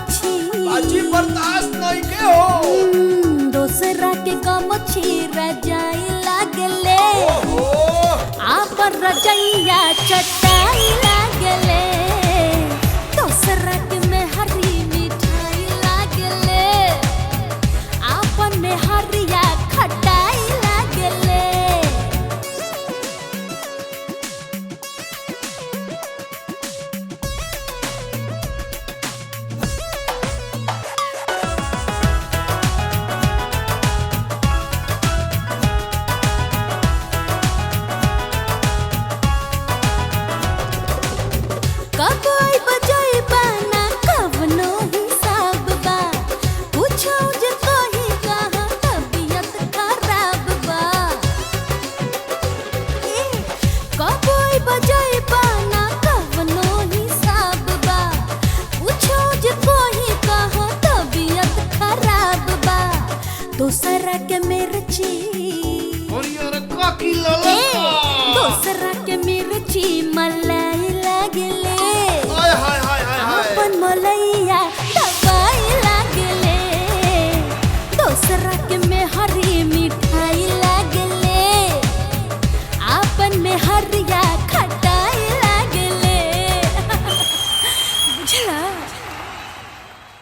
गमछी बाजी बर्दाश्त नहीं के हो। दोसरा के गमछी रजाई लागले आप रजैया चटाई लागले दोसरा के मेहरी मिठाई लागले आपन मेहरिया खटाई लागले। कब आई बजाई बाना कवनो हिसाब बा पूछो जे कहीं कहाँ तबीयत खराब बा। कब आई बजाई बाना कवनो हिसाब बा पूछो जे कहीं कहाँ तबीयत खराब बा। दोसरा के मिर्ची